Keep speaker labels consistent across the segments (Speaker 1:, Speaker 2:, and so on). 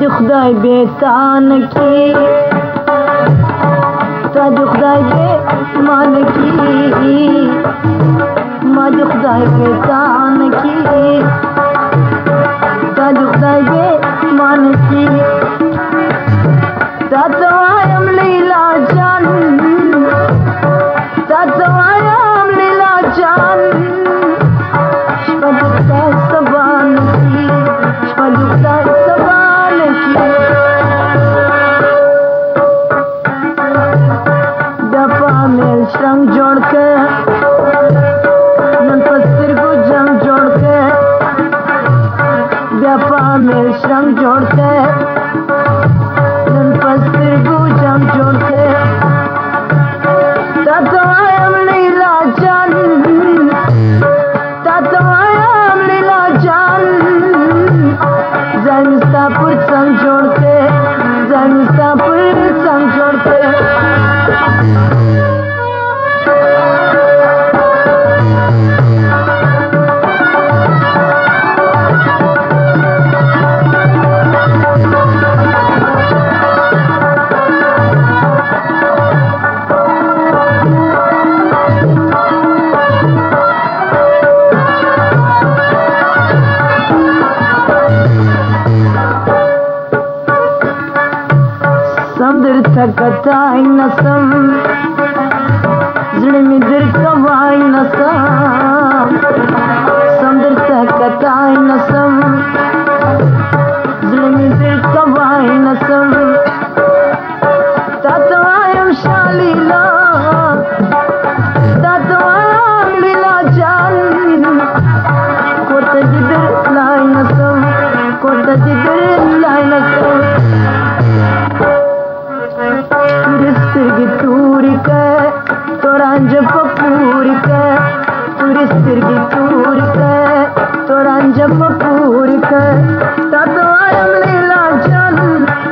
Speaker 1: خدای بیتان کی تاج خدای بیمان کی ماج خدای بیتان کی تاج خدای بیمان کی تاتوایم لیلا جان تاتوایم لیلا جان شپدخدای سبان کی شپدخدای سبان کی دپا میل شرنگ جوڑ کے نن پستر کو جنگ جوڑ کے دپا میل شرنگ جوڑ کے نن پستر کو جنگ جوڑ کے تاتوایم لیلا جان تاتوایم لیلا جان زنستا پر سنگ جوڑ کے زنستا پر سنگ جوڑ کے समदर थकताई नसम जड़ में दर कवाई नसम समदर थकताई नसम जड़ में दर कवाई नसम तातवायम शालीला तातवायम लीला जान कोता जिधर लाई नसम कोता जिधर लाई नसम तुरिस्तिर्गी तूरिके तोरांज पपूरिके तुरिस्तिर्गी तूरिके तोरांज पपूरिके तातवायम लीला जान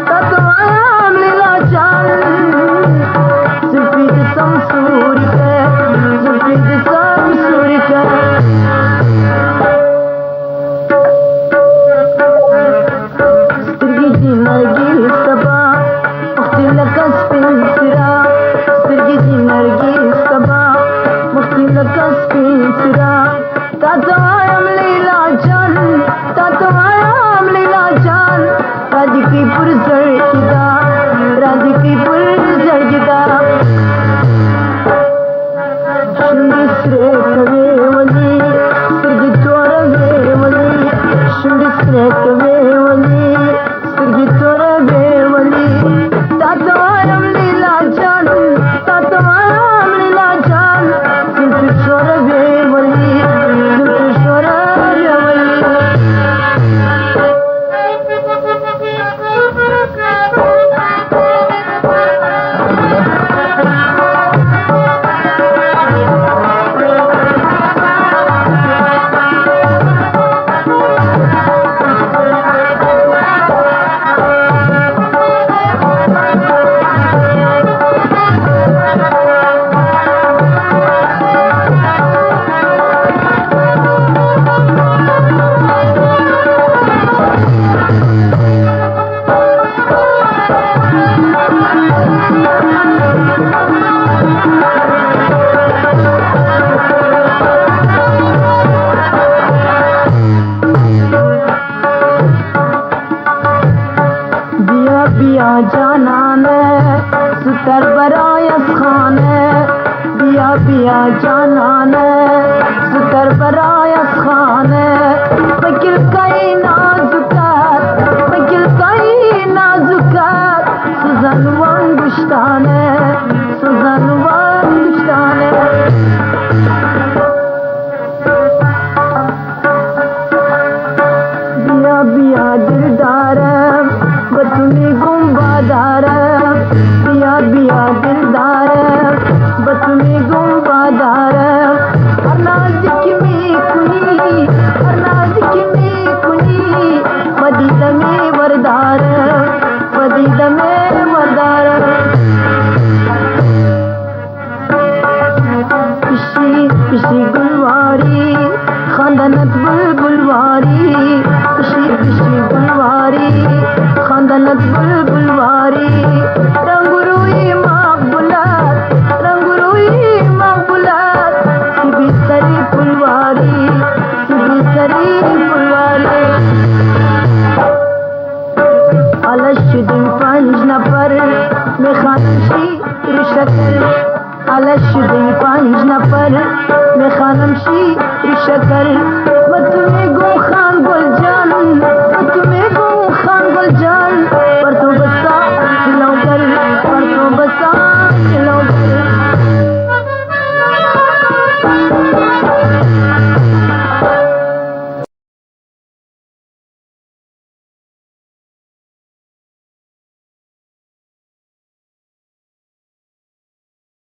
Speaker 1: तातवायम लीला जान जुल्फी जिसम सूरिके जुल्फी जिसम सूरिके स्तिर्गी जी नरगी सबा लकस पिंसरा स्तिर्गी जी नरगी सबा मुक्ति लकस पिंसरा तातवायम लीला जान तातवायम लीला जान राजकी पुर जर्जिदा राजकी पुर जर्जिदा शुंडिस्रे कवे वली स्तिर्गी तोर वे वली शुंडिस्रे कवे वली स्तिर्गी तोर वे वली तातवायम लीला जान तातवायम लीला जान जुल्फी शोर वे वली जुल्फी शोर वे वली बिया जाना ने सुतर बरायस खाने बिया बिया जाना ने सुतर बरायस खाने फकिर कई नाजुकात फकिर कई नाजुकात सुजन वंगुश्ताने सुजन वंगुश्ताने बिया बिया दिलदार बतुनी गुम्बादार बिया बिया दिलदार बतुनी गुम्बादार अनाज की में कुनी मदीद में वरदार मदीद में वरदार पिशी पिशी गुलवारी खानदानत बुलबुलवारी पिशी पिशी गुलवारी खानदान شکر میخوانم شیر شکر